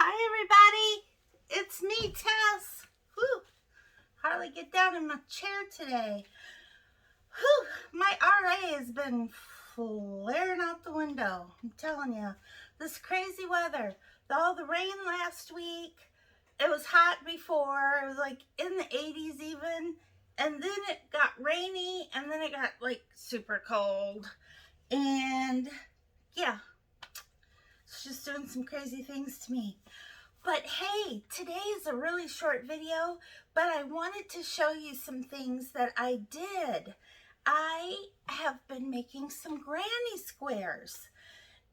Hi everybody, it's me, Tess. Whew, hardly get down in my chair today. Whew, my RA has been flaring out the window. I'm telling you, this crazy weather, all the rain last week, it was hot before, it was like in the 80s even, and then it got rainy, and then it got like super cold, and yeah, it's just doing some crazy things to me. But hey, today is a really short video, but I wanted to show you some things that I did. I have been making some granny squares.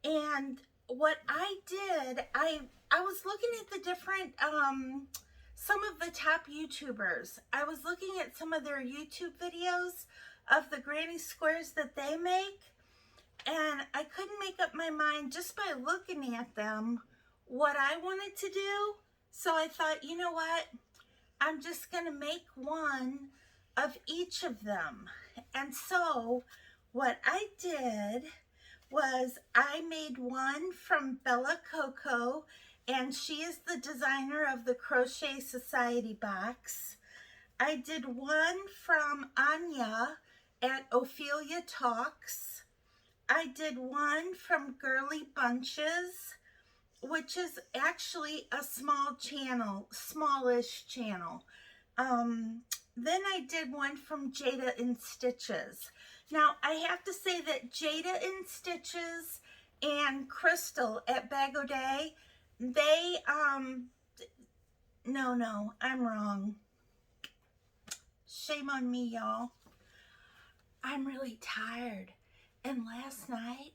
And what I did, I was looking at the different, some of the top YouTubers. I was looking at some of their YouTube videos of the granny squares that they make. And I couldn't make up my mind just by looking at them what I wanted to do. So I thought, you know what? I'm just going to make one of each of them. And so what I did was I made one from Bella Coco, and she is the designer of the Crochet Society box. I did one from Anya at Ophelia Talks. I did one from Girly Bunches, which is actually a small channel, smallish channel. Then I did one from Jada in Stitches. Now, I have to say that Jada in Stitches and Crystal at Bag O' Day, they, no, I'm wrong. Shame on me, y'all. I'm really tired. And last night,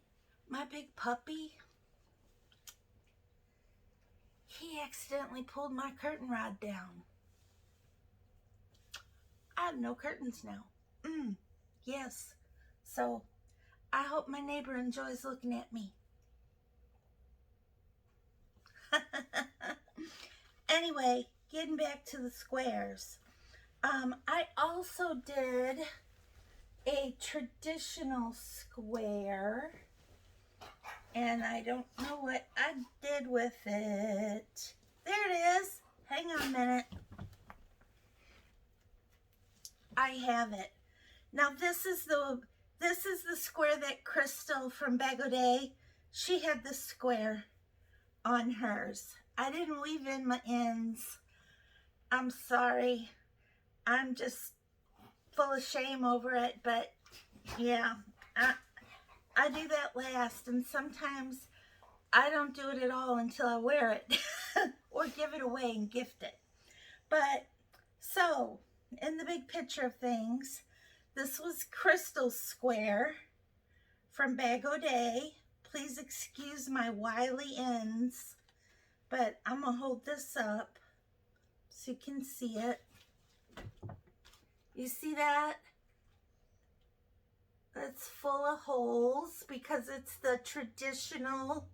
my big puppy, he accidentally pulled my curtain rod down. I have no curtains now. Yes. So I hope my neighbor enjoys looking at me. Anyway, getting back to the squares. I also did a traditional square, and I don't know what I did with it. There it is. Hang on a minute. I have it. Now this is the square that Crystal from Bag O' Day, she had this square on hers. I didn't weave in my ends. I'm sorry. I'm just full of shame over it, but yeah, I do that last, and sometimes I don't do it at all until I wear it or give it away and gift it. But so in the big picture of things, this was Crystal's square from Bag O' Day. Please excuse my wily ends, but I'm gonna hold this up so you can see it. You see that? It's full of holes because it's the traditional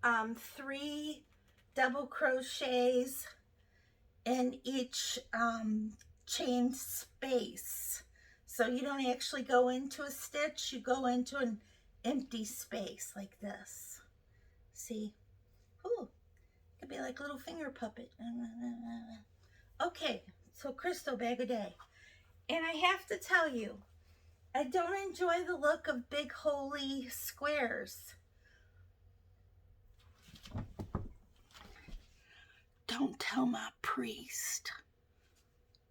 3 double crochets in each chain space. So you don't actually go into a stitch, you go into an empty space like this. See? Ooh, it could be like a little finger puppet. Okay, so Crystal Bag O' Day. And I have to tell you, I don't enjoy the look of big holy squares. Don't tell my priest.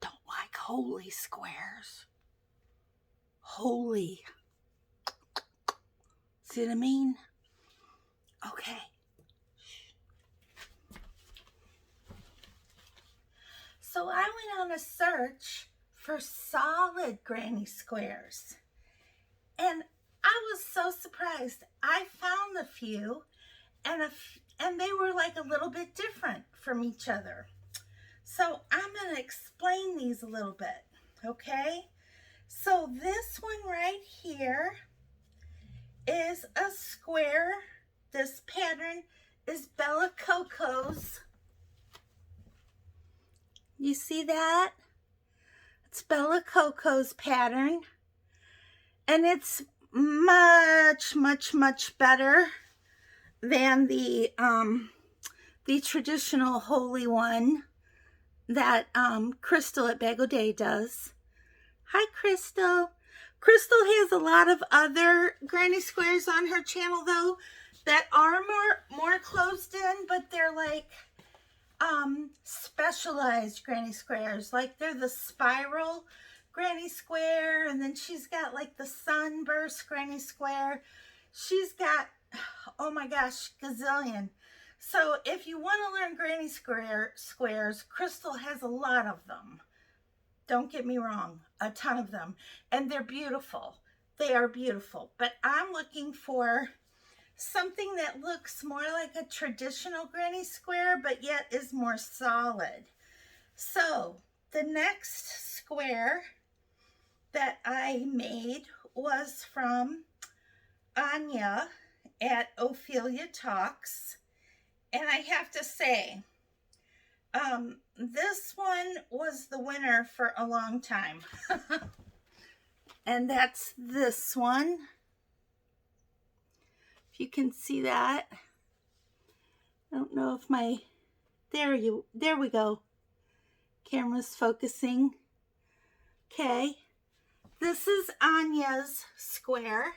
Don't like holy squares. Holy. See what I mean? Okay. So I went on a search for solid granny squares. And I was so surprised. I found a few, and they were like a little bit different from each other. So I'm going to explain these a little bit, okay? So this one right here is a square. This pattern is Bella Coco's. You see that? It's Bella Coco's pattern. And it's much, much, much better than the the traditional holy one that Crystal at Bag O' Day does. Hi, Crystal. Crystal has a lot of other granny squares on her channel, though, that are more closed in, but they're like specialized granny squares. Like they're the spiral granny square, and then she's got like the sunburst granny square. She's got, oh my gosh, gazillion. So if you want to learn granny squares, Crystal has a lot of them. Don't get me wrong, a ton of them. And they're beautiful. They are beautiful. But I'm looking for something that looks more like a traditional granny square, but yet is more solid. So the next square that I made was from Anya at Ophelia Talks. And I have to say, this one was the winner for a long time. And that's this one. If you can see that. I don't know if my, there we go. Camera's focusing. Okay. This is Anya's square.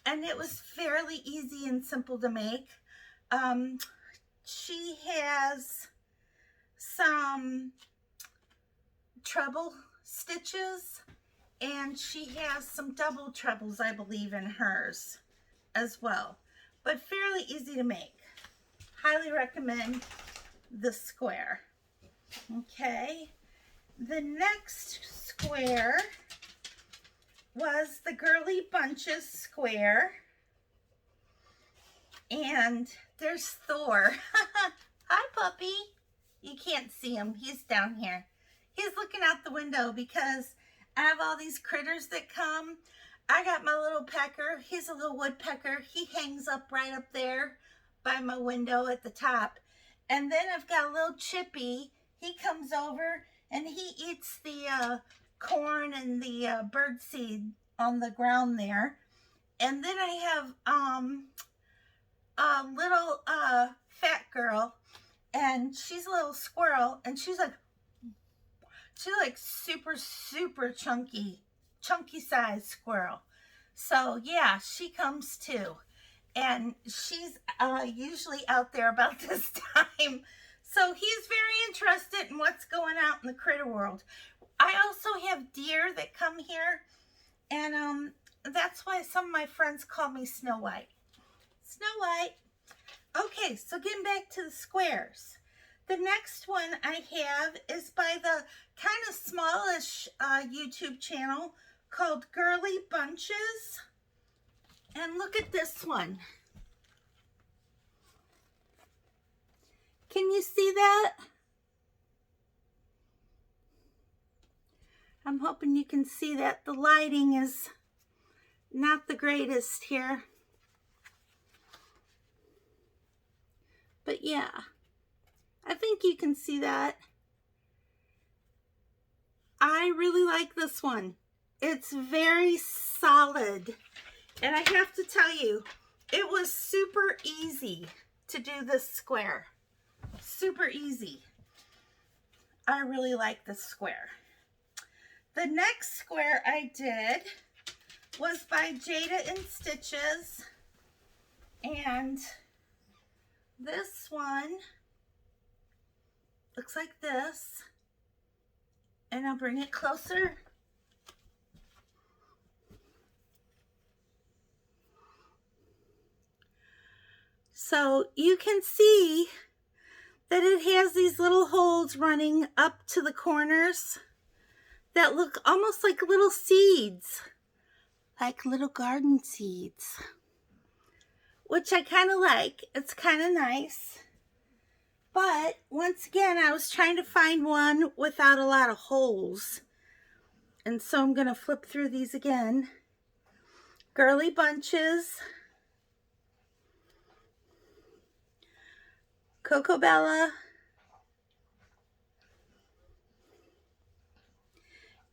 And it was fairly easy and simple to make. She has some treble stitches, and she has some double trebles, I believe, in hers as well, but fairly easy to make. Highly recommend the square. Okay, the next square was the Girly Bunches square, and there's Thor. Hi, puppy. You can't see him. He's down here. He's looking out the window because I have all these critters that come. I got my little pecker. He's a little woodpecker. He hangs up right up there by my window at the top. And then I've got a little chippy. He comes over and he eats the corn and the bird seed on the ground there. And then I have a little fat girl, and she's a little squirrel, and she's like super chunky size squirrel. So yeah, she comes too, and she's usually out there about this time. So he's very interested in what's going out in the critter world. I also have deer that come here, and that's why some of my friends call me Snow White. Snow White. Okay, so getting back to the squares. The next one I have is by the kind of smallish YouTube channel called Girly Bunches. And look at this one. Can you see that? I'm hoping you can see that. The lighting is not the greatest here. But yeah, I think you can see that. I really like this one. It's very solid. And I have to tell you, it was super easy to do this square. Super easy. I really like this square. The next square I did was by Jada in Stitches. And this one looks like this, and I'll bring it closer. So you can see that it has these little holes running up to the corners that look almost like little seeds, like little garden seeds, which I kind of like. It's kind of nice. But once again, I was trying to find one without a lot of holes. And so I'm going to flip through these again. Girly Bunches, Coco Bella,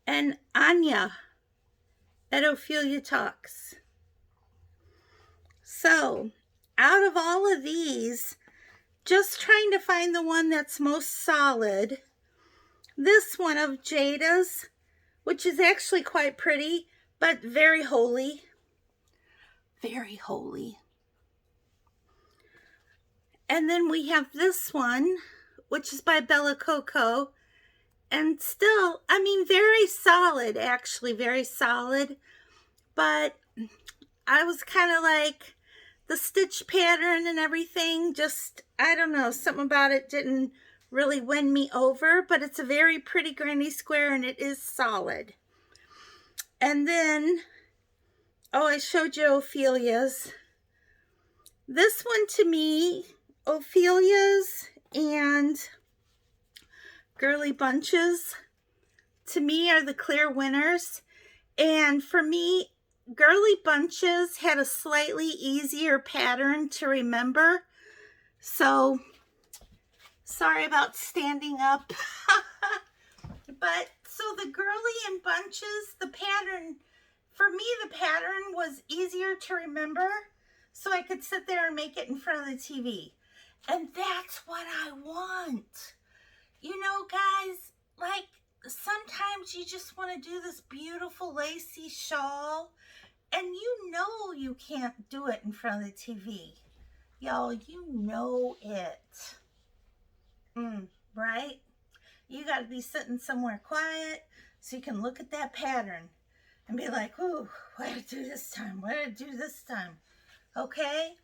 and Anya at Ophelia Talks. So, out of all of these, just trying to find the one that's most solid. This one of Jada's, which is actually quite pretty, but very holy. Very holy. And then we have this one, which is by Bella Coco. And still, I mean, very solid, actually, very solid. But I was kind of like, the stitch pattern and everything, just, I don't know, something about it didn't really win me over. But it's a very pretty granny square, and it is solid. And then, oh, I showed you Ophelia's. This one to me, Ophelia's and Girly Bunches, to me are the clear winners. And for me, Girly Bunches had a slightly easier pattern to remember. So, sorry about standing up. But, so the Girly and Bunches, the pattern, for me the pattern was easier to remember. So I could sit there and make it in front of the TV. And that's what I want. You know, guys, like, sometimes you just want to do this beautiful lacy shawl, and you know you can't do it in front of the TV. Y'all, you know it. Right? You got to be sitting somewhere quiet so you can look at that pattern and be like, ooh, what did I do this time? What did I do this time? Okay?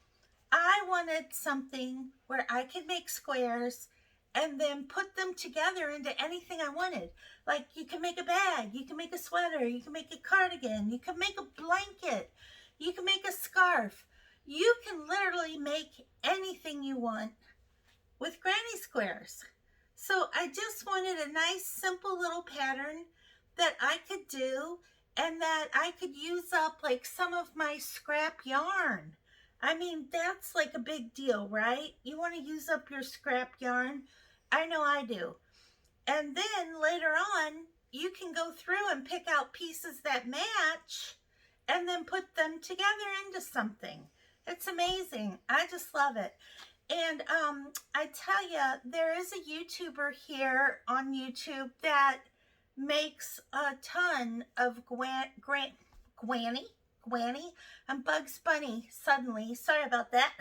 I wanted something where I could make squares and then put them together into anything I wanted. Like, you can make a bag, you can make a sweater, you can make a cardigan, you can make a blanket, you can make a scarf. You can literally make anything you want with granny squares. So I just wanted a nice, simple little pattern that I could do and that I could use up like some of my scrap yarn. I mean, that's like a big deal, right? You want to use up your scrap yarn? I know I do. And then later on, you can go through and pick out pieces that match and then put them together into something. It's amazing. I just love it. And I tell you, there is a YouTuber here on YouTube that makes a ton of Granny and Bugs Bunny suddenly. Sorry about that.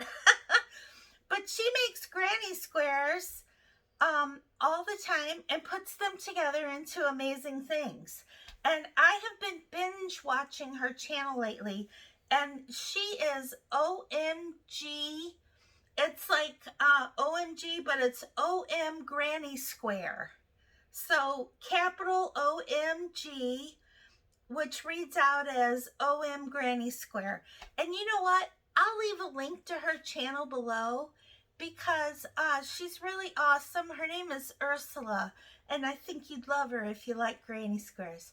But she makes granny squares all the time and puts them together into amazing things. And I have been binge watching her channel lately, and she is OMG. It's like OMG, but it's OM Granny Square. So capital OMG, which reads out as OM Granny Square. And you know what? I'll leave a link to her channel below because she's really awesome. Her name is Ursula, and I think you'd love her if you like granny squares.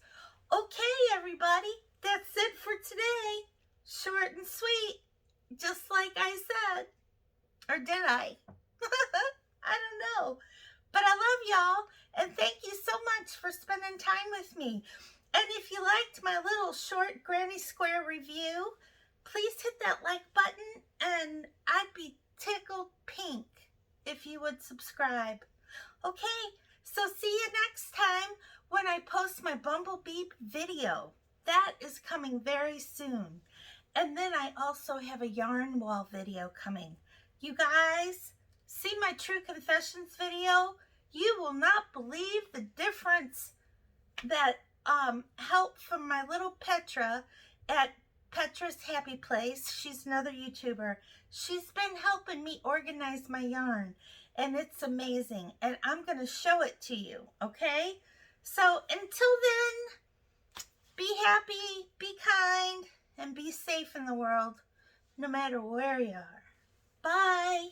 Okay, everybody, that's it for today. Short and sweet, just like I said. Or did I? I don't know. But I love y'all, and thank you so much for spending time with me. And if you liked my little short granny square review, please hit that like button, and I'd be tickled pink if you would subscribe. Okay, so see you next time when I post my Bumblebee video. That is coming very soon. And then I also have a yarn wall video coming. You guys, see my True Confessions video? You will not believe the difference that help from my little Petra at Petra's Happy Place. She's another YouTuber. She's been helping me organize my yarn, and it's amazing. And I'm going to show it to you, okay? So until then, be happy, be kind, and be safe in the world, no matter where you are. Bye.